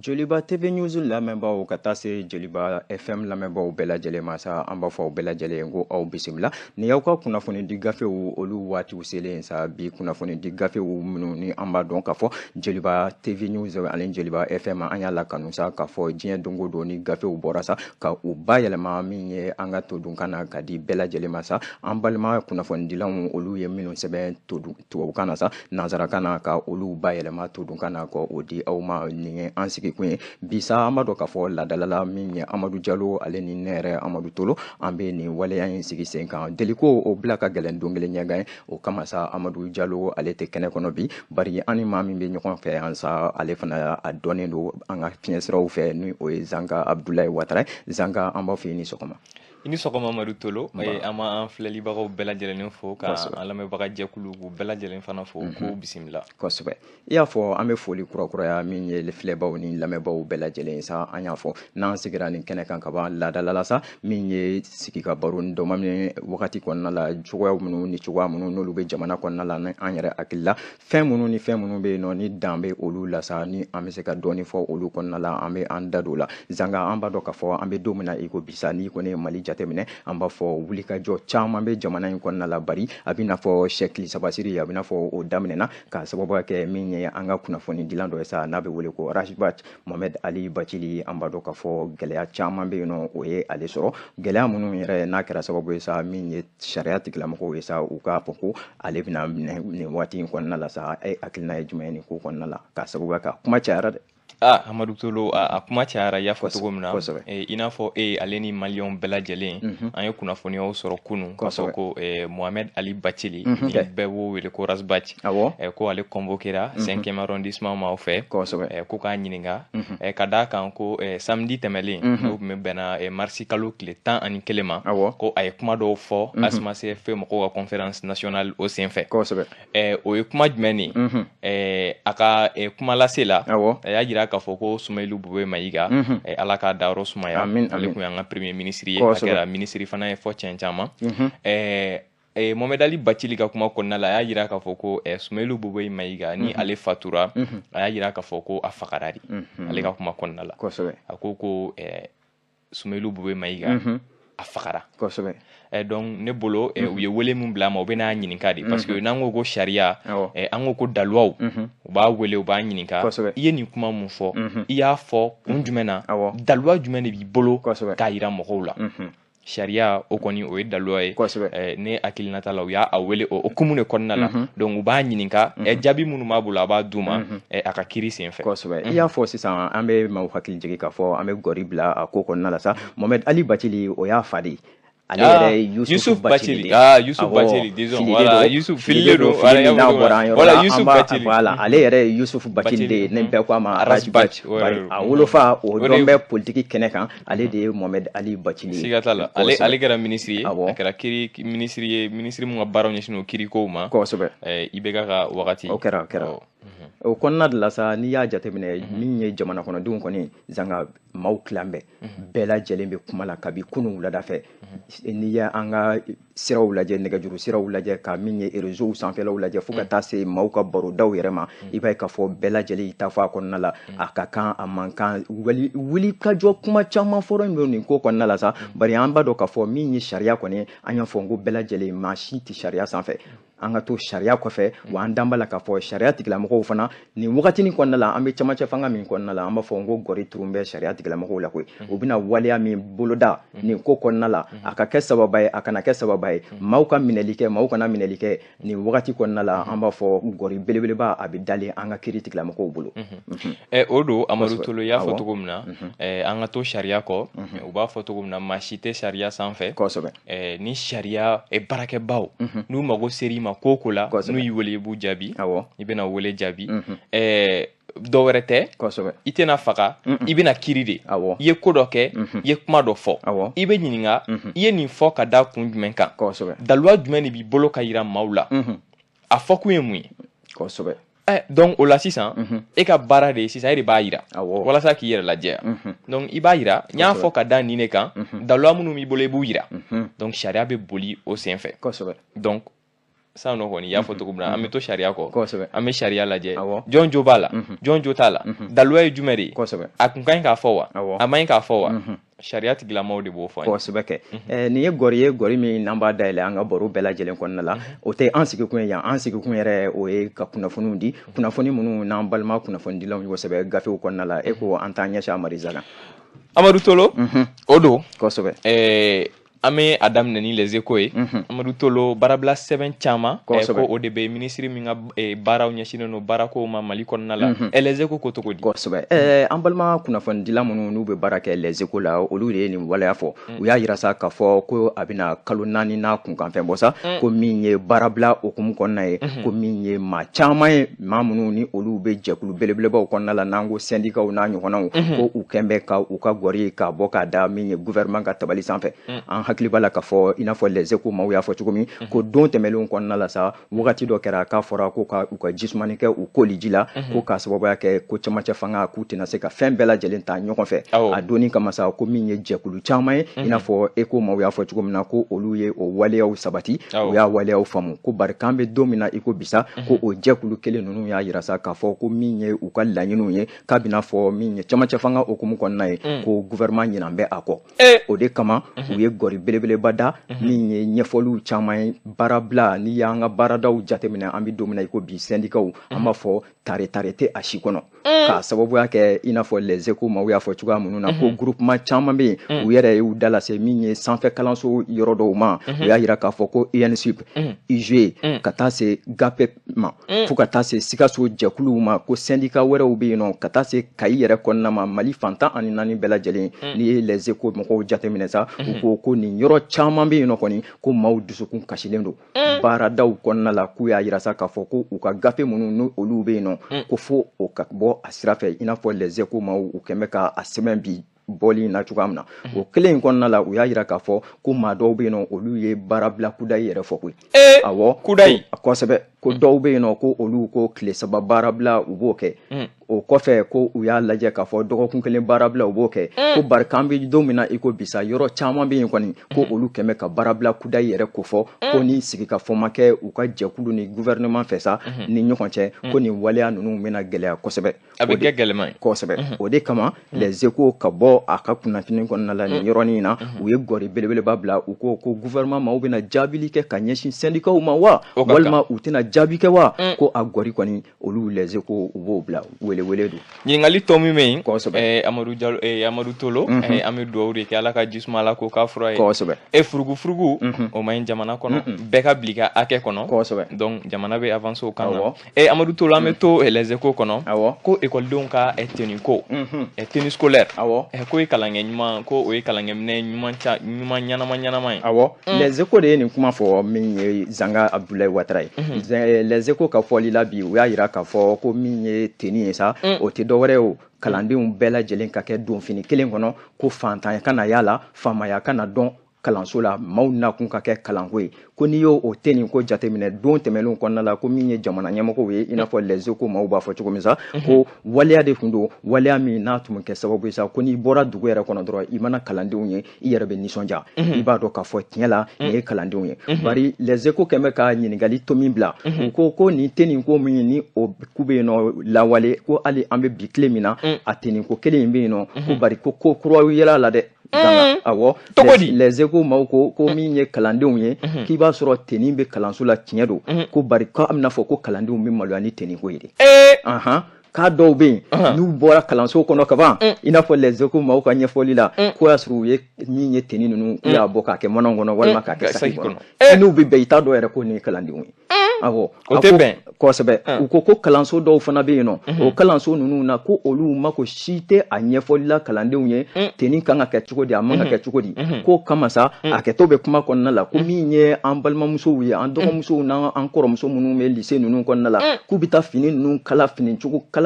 Joliba TV News lamɛnbaaw ka taa se Joliba FM lamɛnbaaw bɛɛ lajɛlen ma sa an b'a fɔ aw bɛɛ lajɛlen ko aw bisimila ni y'aw ka kunnafoni di gafew olu waatiw selen sa bi kunnafoni di gafew minnu ni an b'a dɔn k'a fɔ Joliba TV News ani Joliba FM an y'a lakanu sa k'a fɔ diɲɛ don o don ni gafew bɔra sa ka u bayɛlɛma min ye an ka todunkan na ka di bɛɛ lajɛlen ma sa an balima kunnafonidilanw olu ye minnu sɛbɛn tubabukan na sa nanzarakan na ka olu bayɛlɛma todunkan na ko o di aw ma ni ye an sigi kun ye bisa an b'a dɔn k'a fɔ ladalala min ye Amadu Jalo ale ni ne yɛrɛ Amadu Tolo an bɛ nin waleya in sigi sen kan deliko o bila ka gɛlɛn don kelen ɲɛgan ye o kama sa Amadu Jalo ale tɛ kɛnɛ kɔnɔ bi bari an ni maa min bɛ ɲɔgɔn fɛ yan sa ale fana a dɔnnen don an ka fiɲɛsiraw fɛ ni o ye Zanga Abdulayi Watara Zanga an b'a fɔ i ni sɔgɔma. I ni sɔgɔma Amadu Tolo an ma an filɛlibagaw bɛɛ lajɛlen fo ka an lamɛnbaga jɛkulu k'u bɛɛ lajɛlen fana fo k'u bisimila kosɛbɛ i y'a fɔ an bɛ foli kurakuraya min ye filɛbaw ni lamɛnbaw bɛɛ lajɛlen sa an y'a fɔ n'an sigira nin kɛnɛ kan ka ban ladalala sa min ye sigi ka baro ni dɔma min wagati kɔnɔna la cogoya minnu ni cogoya minnu n'olu bɛ jamana kɔnɔna la ni an yɛrɛ hakili la fɛn minnu bɛ yen nɔ ni dan bɛ olu la sa ni an bɛ se ka dɔɔni fɔ olu kɔnɔna la an bɛ an da don la Zanga an b'a dɔn k'a fɔ an bɛ don min na i ko bisa ni kɔni ye Mali jateminɛ an b'a fɔ wulikajɔ caman bɛ jamana in kɔnɔna la bari a bɛ n'a fɔ Sɛkili Sabasiri a bɛ n'a fɔ o daminɛna ka sababu kɛ min ye an ka kunnafoni dilan dɔ ye sa n'a bɛ wele ko Rashid Mohamed Ali Bacili an b'a dɔn k'a fɔ gɛlɛya caman bɛ yen nɔ o ye ale sɔrɔ gɛlɛya minnu yɛrɛ n'a kɛra sababu ye sa min ye sariya tigilamɔgɔw ye sa u k'a fɔ ko ale bɛna minɛ nin waati in kɔnɔna la sa hakilina ye jumɛn ye nin ko kɔnɔna la ka sababu ka kuma cayara dɛ. Amadu Tolo a kuma cayara y'a fɔ cogo min na i n'a fɔ ale ni maliyɛnw bɛɛ lajɛlen an ye kunnafoniyaw sɔrɔ kunun k'a fɔ ko Mohamed Ali Bacili ni bɛɛ b'o wele ko Rasbaci ko ale convoquera 5e arrondissement maaw fɛ ko k'a ɲininka ka d'a kan ko samedi tɛmɛlen n'o tun bɛ bɛnna marisi kalo tile 11 ma ko a ye kuma dɔw fɔ Asma CFP mɔgɔw ka conférence nationale o senfɛ o ye kuma jumɛn de a ka kuma lase la a y'a jira k'a fɔ ko Sumailu Bube Mayiga ala k'a dayɔrɔ sumaya ale tun y'an ka premier ministre ye a kɛra ministre fana ye fɔ cɛn caman Mohamed Ali Bacili ka kuma kɔnɔna la a y'a jira k'a fɔ ko Sumailu Bube Mayiga ni ale fatura a y'a jira k'a fɔ ko a fagara de ale ka kuma kɔnɔna la a ko Sumailu Bube Mayiga a fagara donc ne bolo u ye wele min bila ma u bɛ n'a ɲininka de parce que n'an ko sariya an ko daliwaw u b'a wele u b'a ɲininka i ye nin kuma mun fɔ i y'a fɔ kun jumɛn na daliwa jumɛn de b'i bolo k'a jira mɔgɔw la sariya o kɔni o ye daliwa ye ne hakilinata la u y'a wele o hukumu de kɔnɔna la donc u b'a ɲininka jaabi minnu b'a bolo a b'a d'u ma a ka kiiri senfɛ i y'a fɔ sisan an bɛ maaw hakili jigin k'a fɔ an bɛ gɔri bila a ko kɔnɔna la sa Mohamed Ali Bacili o y'a fa de ale yɛrɛ Yusuf Bacili Yusuf Bacili disons voilà Yusuf fililen don voilà Yusuf Bacili voilà ale yɛrɛ Yusuf Bacili de ne bɛɛ ko a ma Rasbaci a wolofa o dɔn bɛ politique kɛnɛ kan ale de ye Mohamed Ali Bacili siga t'a la ale kɛra ministre ye a kɛra ministre ye ministre mun ka baaraw ɲɛsinnen o kiirikow ma IBK ka wagati o kɛra o kɔnɔna de la sa n'i y'a jateminɛ min ye jamana kɔnɔdenw kɔni Zanga maaw tilan bɛɛ lajɛlen bɛ kuma la kabi kunun wulada fɛ n'i ye an ka siraw lajɛ nɛgɛjuru siraw lajɛ ka min ye réseau sanfɛlaw lajɛ fo ka taa se maaw ka barodaw yɛrɛ ma i b'a ye k'a fɔ bɛɛ lajɛlen y'i ta fɔ a kɔnɔna la a ka kan a man kan wuli ka jɔ kuma caman fɔra nin ko kɔnɔna la sa bari an b'a dɔn k'a fɔ min ye sariya kɔni an y'a fɔ n ko bɛɛ lajɛlen maa si tɛ sariya sanfɛ an ka to sariya kɔfɛ wa an danba la k'a fɔ sariya tigilamɔgɔw fana nin wagati kɔnɔna la an bɛ camancɛ fanga min kɔnɔna la an b'a fɔ n ko gɔri turun bɛ sariya tigilamɔgɔw la koyi u bɛna waleya min boloda nin ko kɔnɔna la a ka kɛ sababa ye a kana kɛ sababa ye maaw ka minɛli kɛ maaw kana minɛli kɛ nin wagati kɔnɔna la an b'a fɔ gɔri belebeleba a bɛ dalen an ka kiiri tigilamɔgɔw bolo o don Amadu Tolo y'a fɔ cogo min na an ka to sariya kɔ u b'a fɔ cogo min na maa si tɛ sariya sanfɛ ni sariya baarakɛbaw n'u mago ser'i ma ko la n'u y'i wele i b'u jaabi i bɛna wele jaabi dɔ wɛrɛ tɛ i tɛna faga i bɛna kiiri de i ye ko dɔ kɛ i ye kuma dɔ fɔ i bɛ ɲininka i ye nin fɔ ka da kun jumɛn kan daliwa jumɛn de b'i bolo ka jira maaw la a fɔ kun ye mun ye donc o la sisan e ka baara de ye sisan e de b'a jira walasa k'i yɛrɛ lajɛya donc i b'a jira n y'a fɔ ka da nin de kan daliwa minnu b'i bolo i b'u jira donc sariya bɛ boli o senfɛ donc sa no kɔni y'a fɔ cogo min na an bɛ to sariya kɔ an bɛ sariya lajɛ jɔn jo b'a la jɔn jo t'a la daluya ye jumɛn de ye a kun ka ɲi k'a fɔ wa a ma ɲi k'a fɔ wa sariya tigilamaw de b'o fɔ kosɛbɛ kɛ nin ye gɔri min n'an b'a dayɛlɛ an ka baro bɛɛ lajɛlen kɔnɔna la o tɛ an sigikun ye yan an sigikun yɛrɛ o ye ka kunnafoniw di kunnafoni minnu n'an balima kunnafonidilaw kosɛbɛ gafew kɔnɔna la e ko an t'an ɲɛsin Amariza kan Amadu Tolo o don kosɛbɛ an bɛ a daminɛ ni Les Echos ye Amadu Tolo baarabila sɛbɛn caman ko o de bɛ minisiri min ka baaraw ɲɛsinnen don baarako ma Mali kɔnɔna la Les Echos ko cogo di kosɛbɛ an balima kunnafonidila minnu n'u bɛ baara kɛ Les Echos la olu de ye nin waleya fɔ u y'a yira sa k'a fɔ ko a bɛna kalo 4 n'a kunkanfɛn bɔ sa ko min ye baarabila okumu kɔnɔna ye ko min ye maa caman ye maa minnu ni olu bɛ jɛkulu belebelebaw kɔnɔna la n'an ko syndicats n'a ɲɔgɔnnaw ko u kɛn bɛ ka u ka gɔri k'a bɔ k'a da min ye gouvernement ka tabali sanfɛ an hakili b'a la k'a fɔ i n'a fɔ Les Echos maaw y'a fɔ cogo min ko don tɛmɛlenw kɔnɔna la sa wagati dɔ kɛra k'a fɔra ko u ka jisumani kɛ u koli ji la ko k'a sababuya kɛ ko camancɛ fanga k'u tɛna se ka fɛn bɛɛ lajɛlen ta ɲɔgɔn fɛ a donni kama sa ko min ye jɛkulu caman ye i n'a fɔ Eko maaw y'a fɔ cogo min na ko olu ye o waleyaw sabati u y'a waleyaw faamu ko bari k'an bɛ don min na i ko bisa ko o jɛkulu kelen ninnu y'a yira sa k'a fɔ ko min ye u ka laɲiniw ye k'a bɛna fɔ min ye camancɛ fanga okumu kɔnɔna ye ko gouvernement ɲinan bɛ a kɔ o de kama u ye gɔri belebeleba da min ye ɲɛfɔliw caman ye baarabila n'i y'an ka baaradaw jateminɛ an bɛ don min na i ko bi syndicats an b'a fɔ tare tɛ a si kɔnɔ k'a sababuya kɛ i n'a fɔ Les Echos maaw y'a fɔ cogoya minnu na ko groupement caman bɛ yen u yɛrɛ y'u da lase min ye sanfɛ kalanso yɔrɔ dɔw ma u y'a yira k'a fɔ ko ENSUP UG ka taa se GAPEP ma fo ka taa se Sikaso jɛkuluw ma ko syndicat wɛrɛw bɛ yen nɔ ka taa se Kayi yɛrɛ kɔnɔna ma Mali fantan ani 4 bɛɛ lajɛlen n'i ye Les Echos mɔgɔw jateminɛ sa u ko nin yɔrɔ caman bɛ yen nɔ kɔni ko maaw dusukun kasilen don baaradaw kɔnɔna la k'u y'a yira sa k'a fɔ ko u ka gafe minnu n'olu bɛ yen nɔ ko fo o ka bɔ a sira fɛ i n'a fɔ Les Echos maaw u kɛn bɛ ka a sɛbɛn bi bɔli na cogoya min na o kelen in kɔnɔna la u y'a yira k'a fɔ ko maa dɔw bɛ yen nɔ olu ye baarabila kudayi yɛrɛ fɔ koyi awɔ kudayi kosɛbɛ ko dɔw bɛ yen nɔ ko olu ko tile 3 baarabila u b'o kɛ o kɔfɛ ko u y'a lajɛ k'a fɔ dɔgɔkun 1 baarabila u b'o kɛ ko bari k'an bɛ don min na i ko bisa yɔrɔ caman bɛ yen kɔni ko olu kɛn bɛ ka baarabila kudayi yɛrɛ ko fɔ ko ni sigikafɔ ma kɛ u ka jɛkulu ni gouvernement fɛ sa ni ɲɔgɔn cɛ ko nin waleya ninnu bɛna gɛlɛya kosɛbɛ a bɛ kɛ gɛlɛman ye kosɛbɛ o de kama Les Echos ka bɔ a ka kunnafoni kɔnɔna la nin yɔrɔnin na u ye gɔri belebeleba bila u ko gouvernement maaw bɛna jaabili kɛ ka ɲɛsin syndicats ma wa walima u tɛna jaabi kɛ wa ko a gɔri kɔni olu Les Echos u b'o bila wele don ɲininkali tɔ min bɛ yen kosɛbɛ Amadu Tolo an bɛ dugawu de kɛ Ala ka jisuma Ala k'o k'a fura ye kosɛbɛ furugufurugu o ma ɲi jamana kɔnɔ bɛɛ ka bili ka hakɛ kɔnɔ kosɛbɛ donc jamana bɛ avancer o kan na Amadu Tolo an bɛ to Les Echos kɔnɔ ko ekɔlidenw ka tenue ko tenue scolaire ko ye kalankɛ ɲuman ko o ye kalankɛminɛ ɲuman ɲanama ye Les Echos de ye nin kuma fɔ min ye Zanga Abdulaye Ouattara ye Les Echos ka fɔli la bi u y'a yira k'a fɔ ko min ye tenue ye sa o tɛ dɔwɛrɛ ye o kalandenw bɛɛ lajɛlen ka kɛ donfini kelen kɔnɔ ko fantanya kana y'a la faamaya kana dɔn kalanso la maaw nakun ka kɛ kalanko ye ko n'i y'o tenue ko jateminɛ don tɛmɛlenw kɔnɔna la ko min ye jamana ɲɛmɔgɔw ye i n'a fɔ Les Echos maaw b'a fɔ cogo min sa ko waleya de tun don waleya min n'a tun bɛ kɛ sababu ye sa ko n'i bɔra dugu yɛrɛ kɔnɔ dɔrɔn i mana kalandenw ye i yɛrɛ bɛ nisɔndiya i b'a dɔn k'a fɔ tiɲɛ la nin ye kalandenw ye bari Les Echos kɛn bɛ ka ɲininkali to min bila u ko nin tenue ko min ni o ku bɛ yen nɔ lawale ko hali an bɛ bi tile min na a tenue ko kelen in bɛ yen nɔ ko bari ko kuraw yela la dɛ awɔ Les Echos maaw ko min ye kalandenw ye k'i b'a sɔrɔ tenue bɛ kalanso la tiɲɛ don ko bari k'a bɛna fɔ ko kalandenw bɛ maloya ni tenue ko ye de k'a dɔw bɛ yen n'u bɔra kalanso kɔnɔ ka ban i n'a fɔ Les Echos maaw ka ɲɛfɔli la ko y'a sɔrɔ u ye min ye tenue ninnu k'u y'a bɔ k'a kɛ mana kɔnɔ walima k'a kɛ saki kɔnɔ n'u bɛ bɛn i t'a dɔn yɛrɛ ko nin ye kalandenw ye awɔ o tɛ bɛn kosɛbɛ u ko kalanso dɔw fana bɛ yen nɔ o kalanso ninnu na ko olu mako si tɛ a ɲɛfɔli la kalandenw ye tenue kan ka kɛ cogo di a man ka kɛ cogo di ko kama sa a kɛtɔ bɛ kuma kɔnɔna la ko min ye an balimamusow ye an dɔgɔmusow n'an kɔrɔmuso minnu bɛ lycée ninnu kɔnɔna la k'u bɛ taa fini ninnu kala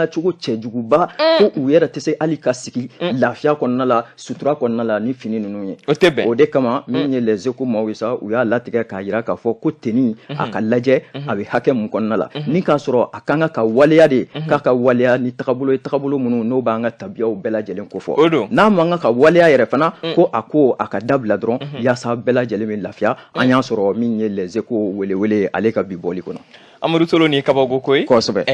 cogo cɛjuguba ko u yɛrɛ tɛ se hali ka sigi lafiya kɔnɔna la sutura kɔnɔna la ni fini ninnu ye o tɛ bɛn o de kama min ye Les Echos maaw ye sa u y'a latigɛ k'a jira k'a fɔ ko tenue a ka lajɛ a bɛ hakɛ mun kɔnɔna la ni k'a sɔrɔ a kan ka waleya de k'a ka waleya ni tagabolo minnu n'o b'an ka tabiyaw bɛɛ lajɛlen ko fɔ n'a man ka waleya yɛrɛ fana ko a ka dabila dɔrɔn yaasa bɛɛ lajɛlen bɛ lafiya an y'a sɔrɔ min ye les échos welewele ale ka bi bɔli kɔnɔ. Amadou Tolo ni kabako koyi kosɛbɛ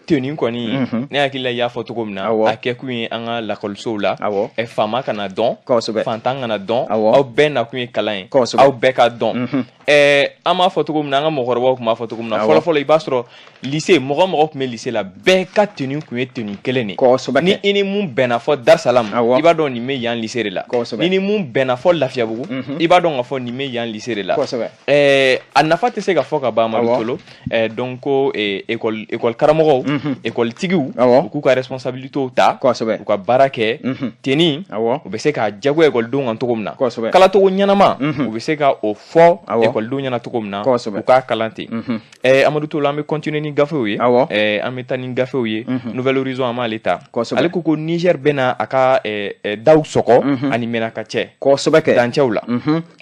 tenue kɔni ne hakili la y'a fɔ cogo min na a kɛ kun ye an ka lakɔlisow la faama kana dɔn fantan kana dɔn aw bɛɛ na kun ye kalan ye aw bɛɛ ka dɔn an m'a fɔ cogo min na an ka mɔgɔkɔrɔbaw tun b'a fɔ cogo min na fɔlɔfɔlɔ i b'a sɔrɔ lycée mɔgɔ tun bɛ lycée la bɛɛ ka tenue kun ye tenue kelen de ni i ni mun bɛnna fɔ Darusalam i b'a dɔn nin bɛ yan lycée de la ni mun bɛnna fɔ Lafiyabugu i b'a dɔn ka fɔ nin bɛ yan lycée de la a nafa tɛ se ka fɔ ka ban Amadou Tolo donc ko école karamɔgɔw école tigiw u k'u ka responsabilités ta u ka baara kɛ tenue u bɛ se ka jago écoledenw kan cogo min na kalacogo ɲɛnama u bɛ se ka o fɔ écoledenw ɲɛna cogo min na u k'a kalan ten Amadou Tolo an bɛ continuer ni gafew ye an bɛ taa ni gafew ye Nouvel Horizon an m'ale ta ale ko Niger bɛna a ka daw sɔgɔ ani Menaka cɛ dancɛw la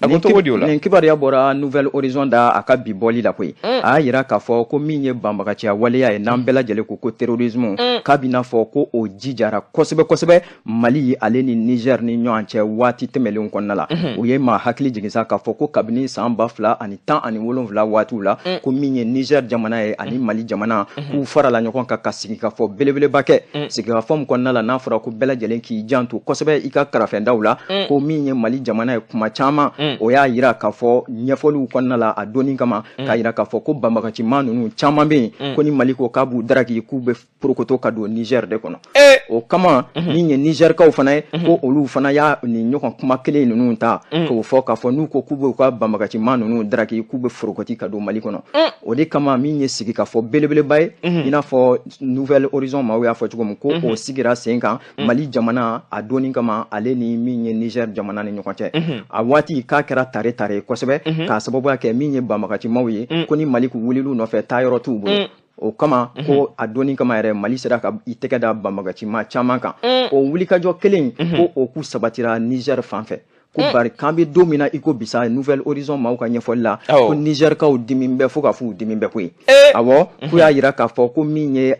a ko cogo di o la nin kibaruya bɔra Nouvel Horizon da a ka bi bɔli la koyi a y'a jira k'a fɔ ko min ye banbagaciya waleya ye n'an bɛɛ lajɛlen ko terrorisme k'a bɛ n'a fɔ ko o jijara kosɛbɛ Mali ale ni Niger ni ɲɔgɔn cɛ waati tɛmɛlenw kɔnɔna la o ye maa hakili jigin sa k'a fɔ ko kabini san 2017 waatiw la ko min ye Niger jamana ye ani Mali jamana k'u farala ɲɔgɔn kan ka sigikafɔ belebeleba kɛ sigikafɔ min kɔnɔna la n'a fɔra ko bɛɛ lajɛlen k'i janto kosɛbɛ i ka karafɛndaw la ko min ye Mali jamana ye kuma caman o y'a jira k'a fɔ ɲɛfɔliw kɔnɔna la a donni kama k'a jira k'a fɔ ko banbagaciman ninnu caman bɛ yen ko ni Mali ko k'a b'u daraki k'u bɛ porokoto ka don Niger de kɔnɔ o kama min ye Nigerkaw fana ye ko olu fana y'a ni ɲɔgɔn kuma kelen ninnu ta k'o fɔ k'a fɔ n'u ko k'u b'u ka banbagaciman ninnu daraki k'u bɛ forokoti ka don Mali kɔnɔ o de kama min ye sigikafɔ belebeleba ye i n'a fɔ Nouvel Horizon maaw y'a fɔ cogo min ko o sigira sen kan Mali jamana a donni kama ale ni min ye Niger jamana ni ɲɔgɔn cɛ a waati k'a kɛra tare kosɛbɛ k'a sababuya kɛ min ye banbagacimaw ye ko ni Mali k'u wulil'u nɔfɛ taa yɔrɔ t'u bolo o kama ko a donni kama yɛrɛ Mali sera ka i tɛgɛ da banbagacima caman kan o wulikajɔ kelen ko o k'u sabatira Niger fanfɛ ko bari k'an bɛ don min na i ko bisa Nouvel Horizon maaw ka ɲɛfɔli la ko Nigerkaw dimi bɛ fo ka f'u dimi bɛ koyi awɔ k'u y'a jira k'a fɔ ko min ye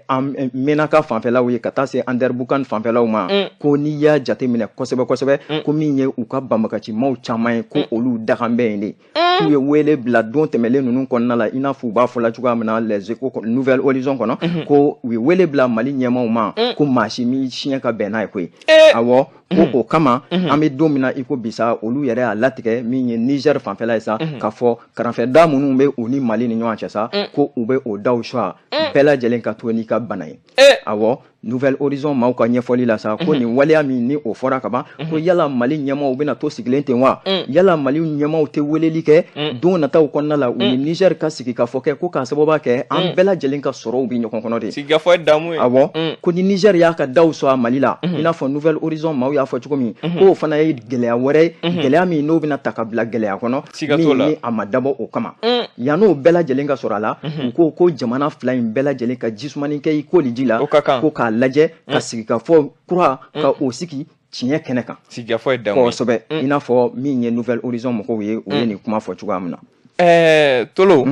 Menaka fanfɛlaw ye ka taa se Anderbukani fanfɛlaw ma ko n'i y'a jateminɛ kosɛbɛ ko min ye u ka banbagacimaw caman ye ko olu dakan bɛ yen de k'u ye wele bila don tɛmɛlen ninnu kɔnɔna la i n'a fɔ u b'a fɔ la cogoya min na les échos Nouvel Horizon kɔnɔ ko u ye wele bila Mali ɲɛmaaw ma ko maa si min siɲɛ ka bɛn n'a ye koyi awɔ ko o kama an bɛ don min na i ko bisa olu yɛrɛ y'a latigɛ min ye Niger fanfɛla ye sa k'a fɔ karafɛda minnu bɛ u ni Mali ni ɲɔgɔn cɛ sa ko u bɛ o daw suwa bɛɛ lajɛlen ka to n'i ka bana ye awɔ Nouvel Horizon maaw ka ɲɛfɔli la sa ko nin waleya min ni o fɔra ka ban ko yala Mali ɲɛmaaw bɛna to sigilen ten wa yala Mali ɲɛmaaw tɛ weleli kɛ don nataw kɔnɔna la u ni Niger ka sigikafɔ kɛ ko k'a sababu kɛ an bɛɛ lajɛlen ka sɔrɔw bɛ ɲɔgɔn kɔnɔ de sigikafɔ ye damu ye awɔ ko ni Niger y'a ka daw sɔrɔ Mali la i n'a fɔ Nouvel Horizon maaw y'a fɔ cogo min ko o fana ye gɛlɛya wɛrɛ ye gɛlɛya min n'o bɛna ta ka bila gɛlɛya kɔnɔ min ni a ma dabɔ o kama yan'o bɛɛ lajɛlen ka sɔrɔ a la u ko jamana fila in bɛɛ lajɛlen ka jisumani kɛ i koliji la ko k'a lajɛ ka sigikafɔ kura ka o sigi tiɲɛ kɛnɛ kan sigikafɔ ye damu ye kosɛbɛ i n'a fɔ min ye Nouvel Horizon mɔgɔw ye o ye nin kuma fɔ cogoya min na Tolo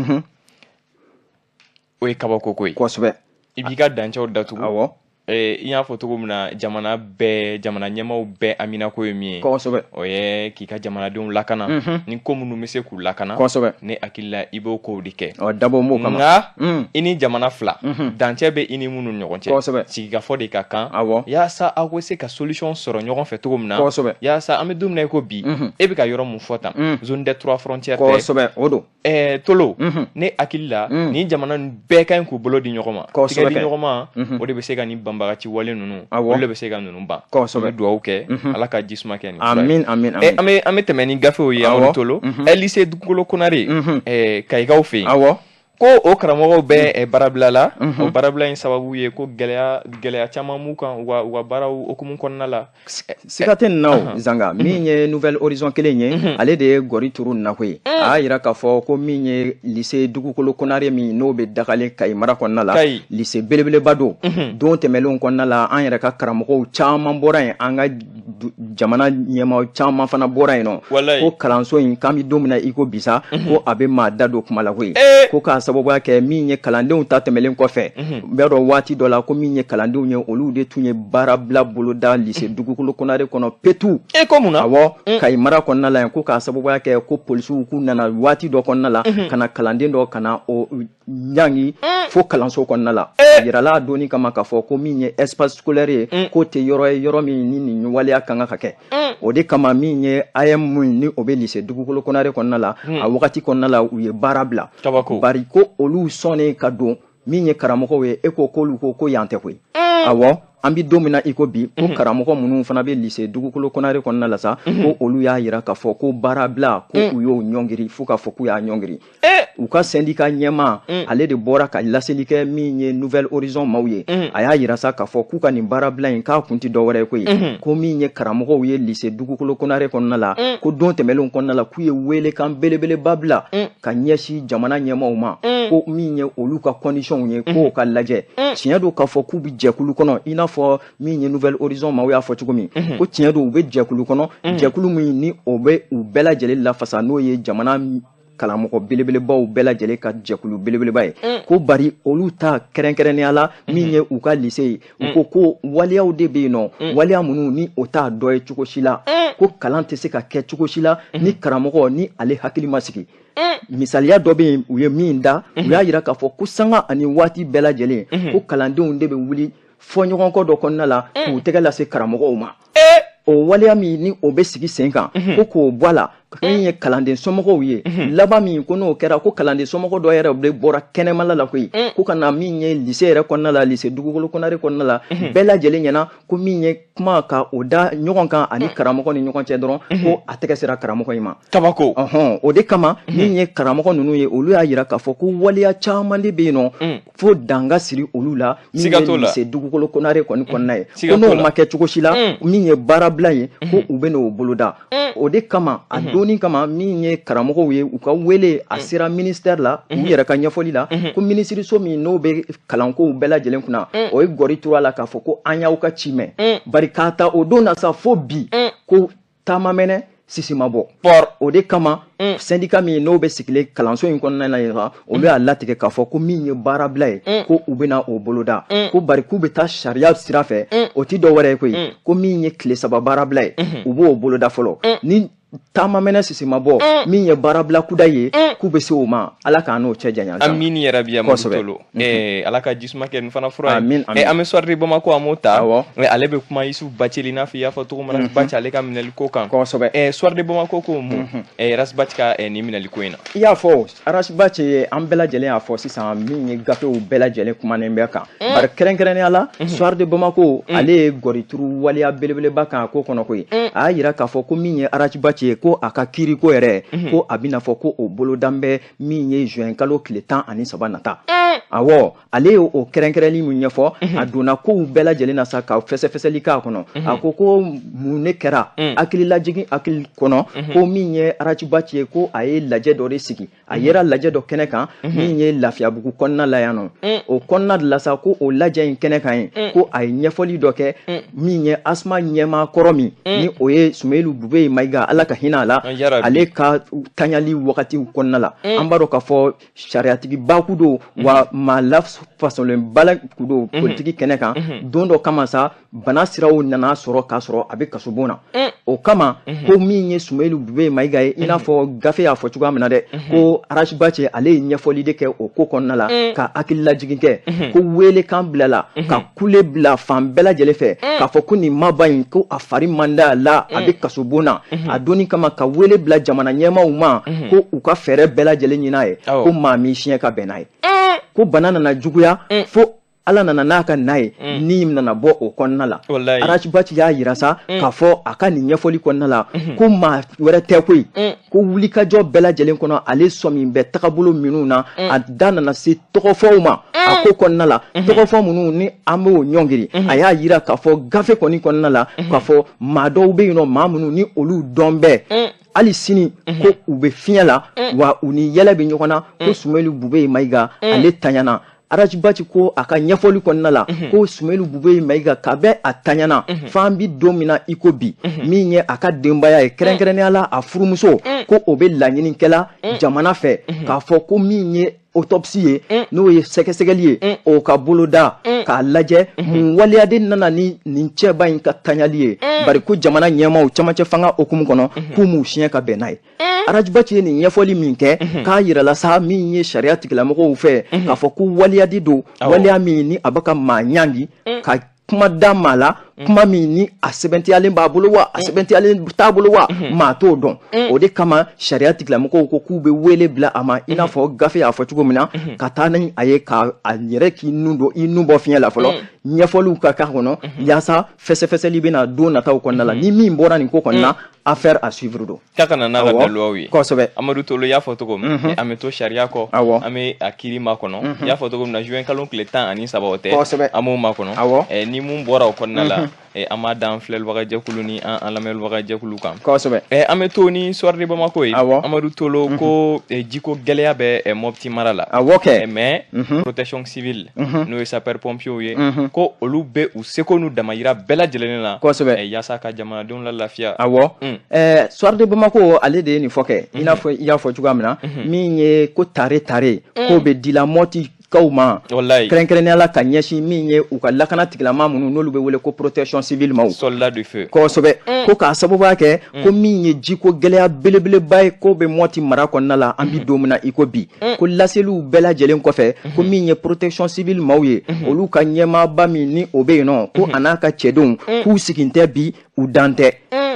o ye kabako ye kosɛbɛ i b'i ka dancɛw datugu awɔ i y'a fɔ cogo min na jamana ɲɛmaaw bɛɛ aminako ye min ye kosɛbɛ o ye k'i ka jamanadenw lakana ni ko minnu bɛ se k'u lakana kosɛbɛ ne hakili la i b'o kow de kɛ dabɔ m'o kama nka i ni jamana fila dancɛ bɛ i ni minnu ɲɔgɔn cɛ kosɛbɛ sigikafɔ de ka kan awɔ yaasa aw bɛ se ka solution sɔrɔ ɲɔgɔn fɛ cogo min na kosɛbɛ yaasa an bɛ don min na i ko bi e bɛ ka yɔrɔ mun fɔ tan zone des trois frontières kosɛbɛ o don Tolo ne hakili la nin jamana bɛɛ ka ɲi k'u bolo di ɲɔgɔn ma tigɛ di ɲɔgɔn ma o de bɛ se ka nin banbagaci wale ninnu olu de bɛ se ka ninnu ban kosɛbɛ dugawu kɛ ala ka jisuma kɛ nin amin an bɛ tɛmɛ ni gafew ye Amadou Tolo lycée Dugukolo Konare Kayikaw fɛ yen awɔ ko o karamɔgɔw bɛ baarabila la o baarabila in sababu ye ko gɛlɛya caman m'u kan u ka baaraw hukumu kɔnɔna la siga tɛ nin na o Zanga min ye Nouvel Horizon kelen ye ale de ye gɔri turu nin na koyi a y'a jira k'a fɔ ko min ye lycée Dugukolo Konare min n'o bɛ Dakale Kayi mara kɔnɔna la lycée belebeleba don tɛmɛlenw kɔnɔna la an yɛrɛ ka karamɔgɔw caman bɔra yen an ka jamana ɲɛma caman fana bɔra yen nɔ ko kalanso in k'an bɛ don min na i ko bisa ko a bɛ maa da don kuma la koyi ko k'a sababuya kɛ min ye kalandenw ta tɛmɛlen kɔfɛ n bɛ dɔn waati dɔ la ko min ye kalandenw ye olu de tun ye baarabila boloda lycée dugukolo Konare kɔnɔ petu ko mun na awɔ Kayi mara kɔnɔna la yen ko k'a sababuya kɛ ko polisiw k'u nana waati dɔ kɔnɔna la ka na kalanden dɔ ka na o ɲangi fo kalanso kɔnɔna la a yirala doni kama k'a fɔ ko min ye espace scolaire ye k'o tɛ yɔrɔ ye yɔrɔ min ni nin waleya kan ka kɛ o de kama min ye AM ni o bɛ lycée dugukolo Konare kɔnɔna la a wagati kɔnɔna la u ye baara bila bari ko olu sɔnnen ka don min ye karamɔgɔw ye e ko k'olu ko yan tɛ koyi awɔ an bɛ don min na i ko bi ko karamɔgɔ minnu fana bɛ lycée dugukolo Konare kɔnɔna la sa ko olu y'a yira k'a fɔ ko baara bila ko u y'o ɲɔngiri fo k'a fɔ k'u y'a ɲɔngiri u ka syndicat ɲɛma ale de bɔra ka laseli kɛ min ye Nouvelle Horizon maaw ye a y'a yira sa k'a fɔ k'u ka nin baara bila in k'a kun tɛ dɔwɛrɛ ye koyi ko min ye karamɔgɔw ye lycée dugukolo Konare kɔnɔna la ko don tɛmɛnlenw kɔnɔna la k'u ye welekan belebeleba bila ka ɲɛsin jamana ɲɛmaw ma ko min ye olu ka conditions ye k'o ka lajɛ tiɲɛ don k'a fɔ k'u bɛ jɛkulu kɔnɔ i n'a fɔ min ye Nouvelle Horizon maaw y'a fɔ cogo min ko tiɲɛ don u bɛ jɛkulu kɔnɔ jɛkulu min ni o bɛ u bɛɛ lajɛlen lafasa n'o ye jamana kalamɔgɔ belebelebaw bɛɛ lajɛlen ka jɛkulu belebeleba ye ko bari olu ta kɛrɛnkɛrɛnnenya la min ye u ka lycée ye u ko waleyaw de bɛ yen nɔ waleya minnu ni o t'a dɔ ye cogo si la ko kalan tɛ se ka kɛ cogo si la ni karamɔgɔ ni ale hakili ma sigi misaliya dɔ bɛ yen u ye min da u y'a yira k'a fɔ ko sanga ani waati bɛɛ lajɛlen ko kalandenw de bɛ wuli fɔɲɔgɔnkɔ dɔ kɔnɔna la k'u tɛgɛ lase karamɔgɔw ma o waleya min ni o bɛ sigi sen kan ko k'o bɔ a la min ye kalanden somɔgɔw ye laban min ko n'o kɛra ko kalanden somɔgɔ dɔ yɛrɛ de bɔra kɛnɛmala la koyi ko ka na min ye lycée yɛrɛ kɔnɔna la lycée dugukolo Konare kɔnɔna la bɛɛ lajɛlen ɲɛna ko min ye kuma ka o da ɲɔgɔn kan ani karamɔgɔ ni ɲɔgɔn cɛ dɔrɔn ko a tɛgɛ sera karamɔgɔ in ma kabako o de kama min ye karamɔgɔ ninnu ye olu y'a yira k'a fɔ ko waleya caman de bɛ yen nɔ fo danga siri olu la min ye lycée dugukolo Konare kɔnɔna ye ko n'o ma kɛ cogo si la min ye baarabila ye ko u bɛ n'o boloda o de kama a doni kama min ye karamɔgɔw ye u ka wele a sera ministère la u yɛrɛ ka ɲɛfɔli la ko minisiriso min n'o bɛ kalankow bɛɛ lajɛlen kunna o ye gɔri tura la k'a fɔ ko an y'aw ka ci mɛn bari k'a ta o don na sa fo bi ko taama mɛnɛ sisi ma bɔ o de kama syndicat min n'o bɛ sigilen kalanso in kɔnɔna na yen olu y'a latigɛ k'a fɔ ko min ye baarabila ye ko u bɛna o boloda ko bari k'u bɛ taa sariya sira fɛ o tɛ dɔwɛrɛ ye koyi ko min ye tile 3 baarabila ye u b'o boloda fɔlɔ ni taama mɛnɛ sisi ma bɔ min ye baarabila kuda ye k'u bɛ se o ma ala k'an n'o cɛ janya amini yɛrɛ bi Amadu Tolo ala ka jisuma kɛ nin fana fura ye an bɛ Soir de Bamako an m'o ta ale bɛ kuma Yusufu Bacili n'a fɔ i y'a fɔ cogo min na Baci ale ka minɛli ko kan Soir de Bamako ko mun Ras Baci ka nin minɛli ko in na i y'a fɔ Ras Baci an bɛɛ lajɛlen y'a fɔ sisan min ye gafew bɛɛ lajɛlen kumanen bɛ kan bari kɛrɛnkɛrɛnnenya la Soir de Bamako ale ye gɔrituru waleya belebeleba kan a ko kɔnɔ koyi a y'a yira k'a fɔ ko min ye Ras Baci ye ko a ka kiiri ko yɛrɛ ko a bɛna fɔ ko o bolodan bɛ min ye juin kalo tile 13 nata awɔ ale ye o kɛrɛnkɛrɛnli min ɲɛfɔ a donna kow bɛɛ lajɛlen na sa ka fɛsɛfɛsɛli k'a kɔnɔ a ko mun ne kɛra hakili lajigin hakili kɔnɔ ko min ye Ras Baci ye ko a ye lajɛ dɔ de sigi a yera lajɛ dɔ kɛnɛ kan min ye Lafiyabugu kɔnɔna la yan nɔ o kɔnɔna de la sa ko o lajɛ in kɛnɛ kan ye ko a ye ɲɛfɔli dɔ kɛ min ye Asma ɲɛma kɔrɔ min ni o ye Sumailu Bube Mayiga ala ka hinɛ a la ale ka taɲali wagati kɔnɔna la an b'a dɔn k'a fɔ sariyatigi baku don wa maa lafasɔnlen bala don politiki kɛnɛ kan don dɔ kama sa bana siraw nana sɔrɔ k'a sɔrɔ a bɛ kasobon na o kama ko min ye Sumailu Bube Mayiga ye i n'a fɔ gafe y'a fɔ cogoya min na dɛ ko Ras Baci ale ye ɲɛfɔli de kɛ o ko kɔnɔna la ka hakili lajigin kɛ ko welekan bilala ka kule bila fan bɛɛ lajɛlen fɛ k'a fɔ ko nin maba in ko a fari man d'a la a bɛ kasobon na a doni kama ka wele bila jamana ɲɛmaw ma ko u ka fɛɛrɛ bɛɛ lajɛlen ɲini a ye ko maa min siɲɛ ka bɛn n'a ye ko bana nana juguya fo ala nana n'a ka n'a ye ni nana bɔ o kɔnɔna la Ras Baci y'a yira sa k'a fɔ a ka nin ɲɛfɔli kɔnɔna la ko maa wɛrɛ tɛ koyi ko wulikajɔ bɛɛ lajɛlen kɔnɔ ale sɔmin bɛ tagabolo minnu na a da nana se tɔgɔfɔw ma a ko kɔnɔna la tɔgɔfɔ minnu ni an b'o ɲɔngiri a y'a yira k'a fɔ gafe kɔni kɔnɔna la k'a fɔ maa dɔw bɛ yen nɔ maa minnu ni olu dɔn bɛɛ hali sini ko u bɛ fiɲɛ la wa u ni yɛlɛ bɛ ɲɔgɔn na ko Sumailu Bube Mayiga ale taɲana Arajibachi ko aka ɲɛfɔli kɔnɔna la ko Sumailu Bube Mayiga ka bɛ a taɲana fan bi don min na iko bi min ye a ka denbaya ye kɛrɛnkɛrɛnnenya la a furumuso ko o bɛ laɲinikɛla jamana fɛ k'a fɔ ko min ye autopsie ye n'o ye sɛgɛsɛgɛli ye o ka boloda k'a lajɛ mun waliyaden nana ni nin cɛba in ka taɲali ye bari ko jamana ɲɛmaaw camancɛ fanga okumu kɔnɔ k'u m'u siɲɛ ka bɛn n'a ye Arajibachi ye nin ɲɛfɔli min kɛ k'a yirala sa min ye sariya tigilamɔgɔw fɛ k'a fɔ ko waliyadi don waliya min ni a bɛ ka maa ɲangi ka kuma da maa la kuma min ni a sɛbɛntiyalen b'a bolo wa a sɛbɛntiyalen t'a bolo wa maa t'o dɔn o de kama sariya tigilamɔgɔw ko k'u bɛ wele bila a ma i n'a fɔ gafe y'a fɔ cogo min na ka taa ni a ye ka a yɛrɛ k'i nun don i nun bɔ fiɲɛ la fɔlɔ ɲɛfɔliw ka k'a kɔnɔ yaasa fɛsɛfɛsɛli bɛna don nataw kɔnɔna la ni min bɔra nin ko kɔnɔna affaire à suivre don k'a kana n'a ka daluwaw ye kosɛbɛ Amadu Tolo y'a fɔ cogo min an bɛ to sariya kɔ an bɛ a kiiri makɔnɔ y'a fɔ cogo min na juin kalo tile 13 o tɛ an b'o makɔnɔ ni mun bɔra o kɔnɔna la an b'a da an filɛlibagajɛkulu ni an lamɛnibagajɛkulu kan kosɛbɛ an bɛ to ni Soir de Bamako ye Amadu Tolo ko jiko gɛlɛya bɛ Mopti mara la mais protection civile n'o ye sapeur pompiers ye ko olu bɛ u seko n'u damayira bɛɛ lajɛlen na kosɛbɛ yaasa ka jamanadenw la lafiya Soir de Bamako ale de ye nin fɔ kɛ i n'a fɔ i y'a fɔ cogoya min na min ye ko tare k'o bɛ dila Mopti kaw ma kɛrɛnkɛrɛnnenya la ka ɲɛsin min ye u ka lakana tigilama minnu n'olu bɛ wele ko protection civile ma soldat du feu kosɛbɛ ko k'a sababuya kɛ ko min ye jiko gɛlɛya belebeleba ye ko bɛ Mopti mara kɔnɔna la an bi don min na i ko bi ko laseliw bɛɛ lajɛlen kɔfɛ ko min ye protection civile maaw ye olu ka ɲɛmaaba min ni o bɛ yen nɔ ko a n'a ka cɛdenw k'u sigin tɛ bi u dan tɛ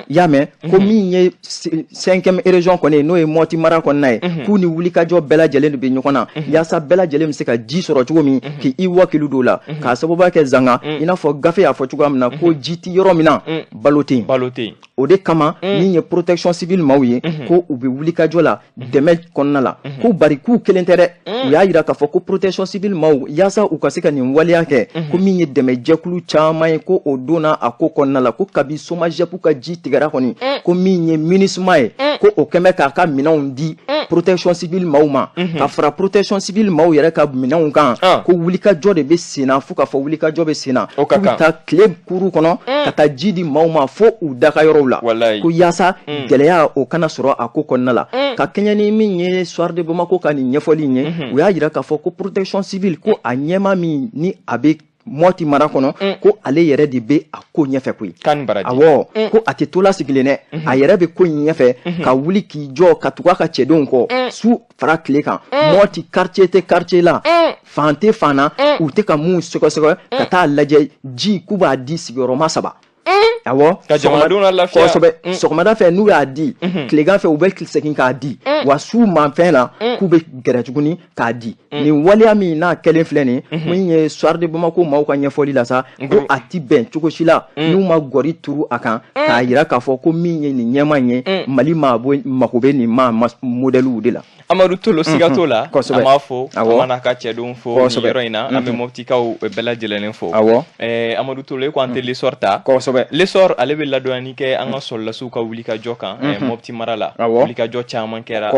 y'a mɛn ko min ye 5e région kɔni n'o ye Mopti mara kɔnɔna ye k'u ni wulikajɔ bɛɛ lajɛlen de bɛ ɲɔgɔn na yaasa bɛɛ lajɛlen bɛ se ka ji sɔrɔ cogo min k'i wakilu don la k'a sababuya kɛ zanga i n'a fɔ gafe y'a fɔ cogoya min na ko ji tɛ yɔrɔ min na balo tɛ yen o de kama min ye protection civile maaw ye ko u bɛ wulikajɔ la dɛmɛ kɔnɔna la ko bari k'u kelen tɛ dɛ u y'a yira k'a fɔ ko protection civile maaw yaasa u ka se ka nin waleya kɛ ko min ye dɛmɛjɛkulu caman ye ko o donna a ko kɔnɔna la ko kabi SOMAGEP ka ji tigɛra kɔni ko min ye MINUSMA ye ko o kɛmɛ k'a ka minɛnw di protection civile maaw ma ka fara protection civile maaw yɛrɛ ka minɛnw kan ko wulikajɔ de bɛ sen na fo k'a fɔ wulikajɔ bɛ sen na k'u bɛ taa tile kuru kɔnɔ ka taa ji di maaw ma fo u dakayɔrɔw la ko yaasa gɛlɛya o kana sɔrɔ a ko kɔnɔna la ka kɛɲɛ ni min ye Soir de Bamako ka nin ɲɛfɔli in ye u y'a yira k'a fɔ ko protection civile ko a ɲɛma min ni a bɛ Mopti mara kɔnɔ ko ale yɛrɛ de bɛ a ko ɲɛfɛ koyi awɔ ko a tɛ to la sigilen dɛ a yɛrɛ bɛ ko in ɲɛfɛ ka wuli k'i jɔ ka tugu a ka cɛdenw kɔ su fara tile kan Mopti quartier tɛ quartier la fan tɛ fan na u tɛ ka mun sɛgɛsɛgɛ ka taa lajɛ ji k'u b'a di sigiyɔrɔma 3 awɔ ka jamanadenw la lafiya kosɛbɛ sɔgɔmada fɛ n'u y'a di tilegan fɛ u bɛ segin k'a di wa su manfɛn na k'u bɛ gɛrɛ tuguni k'a di nin waleya min n'a kɛlen filɛ nin min ye Soir de Bamako maaw ka ɲɛfɔli la sa ko a ti bɛn cogo si la n'u ma gɔri turu a kan k'a yira k'a fɔ ko min ye nin ɲɛma ye Mali mako bɛ nin modèle de la Amadu Tolo siga t'o la an b'a fɔ an mana ka cɛdenw fɔ nin yɔrɔ in na an bɛ Moptikaw bɛɛ lajɛlen fɔ Amadu Tolo e ko an tɛ l'essor ta l'essor ale bɛ ladɔnni kɛ an ka sɔrɔlasiw ka wulikajɔ kan Mopti mara la wulikajɔ caman kɛra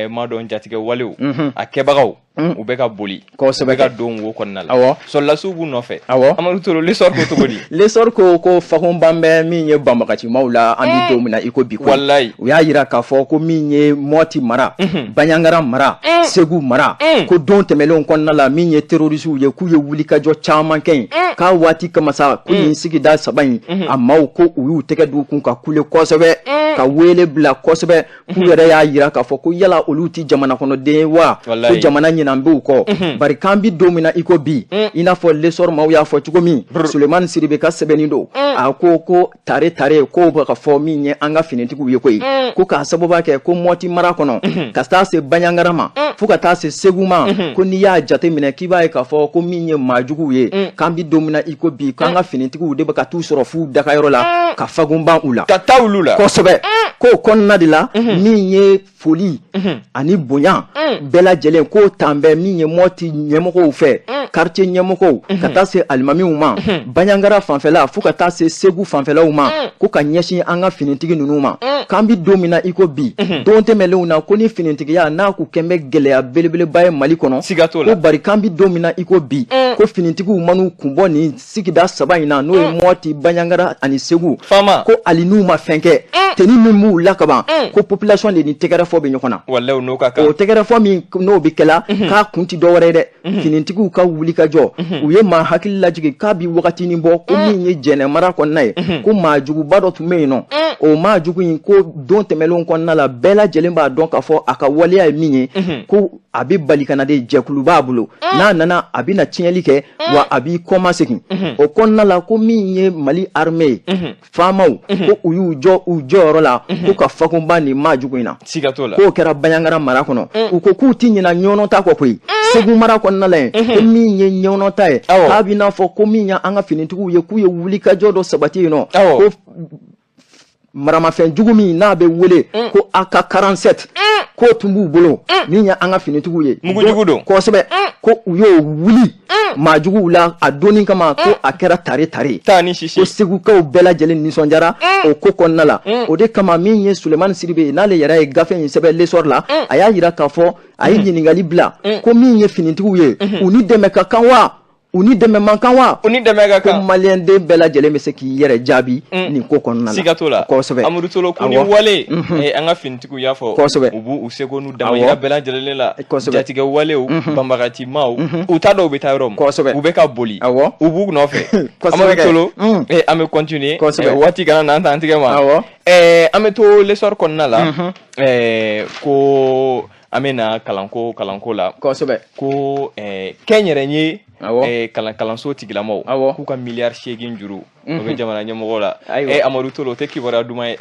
maa dɔn jatigɛ walew a kɛbagaw u bɛ ka boli u bɛ ka don wo kɔnɔna la sɔrɔlasiw b'u nɔfɛ Amadu Tolo l'essor ko cogo di l'essor ko fakunban bɛ min ye banbagacimaw la an bɛ don min na i ko bi walayi u y'a yira k'a fɔ ko min ye Mopti mara Baɲangara mara Segu mara ko don tɛmɛlenw kɔnɔna la min ye terrorisiw ye k'u ye wulikajɔ caman kɛ yen k'a waati kama sa ko nin sigida 3 in a maaw ko u y'u tɛgɛ d'u kun ka kule kosɛbɛ ka wele bila kosɛbɛ k'u yɛrɛ y'a yira k'a fɔ ko yala olu ti jamana kɔnɔden ye wa ko jamana ɲinan b'u kɔ bari k'an bi don min na i ko bi i n'a fɔ l'essor maaw y'a fɔ cogo min Sulemani Siribe ka sɛbɛnni don a ko tare k'o bɛ ka fɔ min ye an ka finitigiw ye koyi ko k'a sababu kɛ ko Mopti mara kɔnɔ ka taa se Baɲangara ma fo ka taa se Segu ma ko n'i y'a jate minɛ k'i b'a ye k'a fɔ ko min ye maajuguw ye k'an bi don min na i ko bi k'an ka finitigiw de bɛ ka t'u sɔrɔ f'u dakayɔrɔ la ka fagunban u la ka taa olu la kosɛbɛ ko kɔnɔna de la min ye foli ani bonya bɛɛ lajɛlen ko tanbɛ min ye mɔti ɲɛmɔgɔw fɛ quartier ɲɛmɔgɔw ka taa se alimamiw ma Baɲangara fanfɛla fo ka taa se Segu fanfɛlaw ma ko ka ɲɛsin an ka finitigi ninnu ma k'an bi don min na iko bi don tɛmɛlenw na ko ni finitigiya n'a ku kɛnbɛ gɛlɛya belebeleba ye Mali kɔnɔ ko bari k'an bi don min na iko bi ko finitigiw manu kunbɔ ni sigida saba in na n'o ye mɔti Baɲangara ani Segu ko ali n'u ma fɛn kɛ teni min b'u la kaban ko population de ni tɛgɛrɛfɔ bɛ ɲɔgɔn na o tɛgɛrɛfɔ min n'o bi kɛla k'a kun ti dɔwɛrɛ dɛ finitigiw ka wuli ka jɔ u ye maa hakili lajigi k'a bi wagatinin bɔ ko min ye jɛnɛ mara kɔnɔna ye ko maa juguba dɔ tun bɛ yen nɔ o maa jugu in ko don tɛmɛlenw kɔnɔna la bɛɛ lajɛlen b'a dɔn k'a fɔ a ka waleya ye min ye ko a bɛ bali kana de jɛkulu b'a bolo n'a nana a bɛ na tiɲɛli kɛ wa a b'i kɔma segin o kɔnɔna la ko min ye Mali armée faamaw ko u y'u jɔ u jɔyɔrɔ la ko ka fakunba ni maa jugu in na k'o kɛra Baɲangara mara kɔnɔ u ko k'u ti ɲina ɲɔnɔ ta kɔ koyi Segu mara kɔnɔna la ko min ye ɲɔnɔ ta ye k'a bɛ n'a fɔ ko min ye an ka finitigiw ye k'u ye wuli ka jɔ dɔ sabati yen nɔ ko maramafɛn jugu min n'a bɛ wele ko AK-47 ko tun b'u bolo min ye an ka finitigiw ye mugujugu don kosɛbɛ ko u y'o wuli maa juguw la a donni kama ko a kɛra tare ko Segukaw bɛɛ lajɛlen nisɔndiyara o ko kɔnɔna la o de kama min ye Sulemani Siribe n'ale yɛrɛ ye gafe in sɛbɛn l'essor la a y'a yira k'a fɔ a ye ɲininkali bila ko min ye finitigiw ye u ni dɛmɛ ka kan wa u ni dɛmɛ man kan wa u ni dɛmɛ ka kan ko maliyɛnden bɛɛ lajɛlen bɛ se k'i yɛrɛ jaabi nin ko kɔnɔna la siga t'o la kosɛbɛ Amadu Tolo ko ni wale an ka finitigiw y'a fɔ kosɛbɛ u b'u seko n'u damayira bɛɛ lajɛlen la jatigɛ walew banbagati maaw u t'a dɔn u bɛ taa yɔrɔ min kosɛbɛ u bɛ ka boli u b'u nɔfɛ Amadu Tolo an bɛ continuer waati kana n'an t'an tigɛ ma an bɛ to l'essor kɔnɔna la ko an bɛ na kalanko la kosɛbɛ ko kɛnyɛrɛye kalanso tigilamaw k'u ka miliyari 8 juru o bɛ jamana ɲɛmɔgɔ la Amadu Tolo o tɛ kibaruya duman ye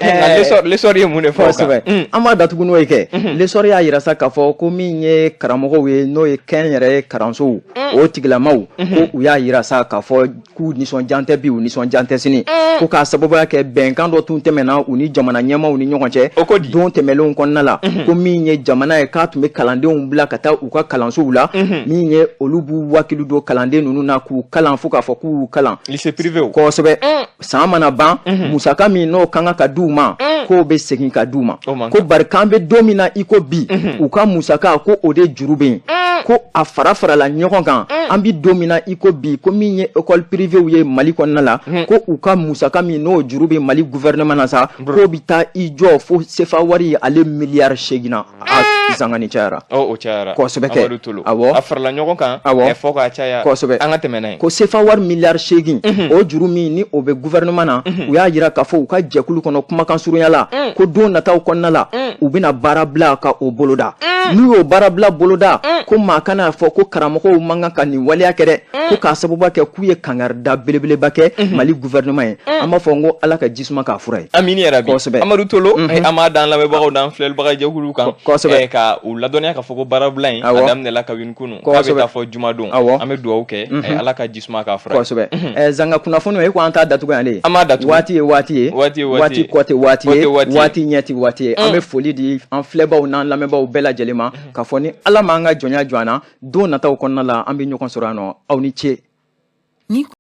l'essor ye mun de fɔ kosɛbɛ an b'a datugu n'o ye kɛ l'essor y'a yira sa k'a fɔ ko min ye karamɔgɔw ye n'o ye kɛnyɛrɛye kalansow o tigilamaw ko u y'a yira sa k'a fɔ k'u nisɔndiya tɛ bi u nisɔndiya tɛ sini ko k'a sababuya kɛ bɛnkan dɔ tun tɛmɛna u ni jamana ɲɛmaaw ni ɲɔgɔn cɛ don tɛmɛlenw kɔnɔna la ko min ye jamana ye k'a tun bɛ kalandenw bila ka taa u ka kalansow la min ye olu b'u wakili don kalanden ninnu na k'u kalan fo k'a fɔ k'u kalan lycée privé kosɛbɛ san mana ban musaka min n'o kan ka d'u ma k'o bɛ segin ka d'u ma ko bari k'an bɛ don min na i ko bi u ka musaka ko o de juru bɛ yen ko a farala ɲɔgɔn kan an bɛ don min na i ko bi ko min ye école privée ye Mali kɔnɔna la ko u ka musaka min n'o juru bɛ Mali gouvernement na sa k'o bɛ taa i jɔ fo CFA wari ye ale miliyari 8 na a zangani cayara o cayara kosɛbɛ kɛ awɔ a farala ɲɔgɔn kan fɔ ka caya kosɛbɛ an ka tɛmɛ n'a ye ko CFA wari miliyari 8 o juru min ni o bɛ gouvernement na u y'a yira k'a fɔ u ka jɛkulu kɔnɔ kumakan surunya la ko don nataw kɔnɔna la u bɛna baara bila ka o boloda n'u y'o baara bila boloda ko maa kana fɔ ko karamɔgɔw man kan ka nin waleya kɛ dɛ ko k'a sababu kɛ k'u ye kangarida belebeleba kɛ Mali gouvernement ye an b'a fɔ n ko Ala ka jisuma k'a fura ye amini yarabi kosɛbɛ Amadu Tolo an b'a dan lamɛnbagaw n'an filɛlibaga jɛkulu kan kosɛbɛ ka u ladɔnniya k'a fɔ ko baara bila in a daminɛla kabini kunun k'a bɛ taa fɔ jumadon an bɛ dugawu kɛ Ala ka jisuma k'a fura ye kosɛbɛ zanga kunnafoni e ko an t'a datugu yan de an m'a datugu waati ye kɔ tɛ waati ye waati ɲɛ tɛ waati ye an bɛ foli di an filɛbaw n'an lamɛnbaw bɛɛ lajɛlen ma k'a fɔ ni Ala m'an ka jɔnya jɔ an na don nataw kɔnɔna la an bɛ ɲɔgɔn sɔrɔ yan nɔ aw ni ce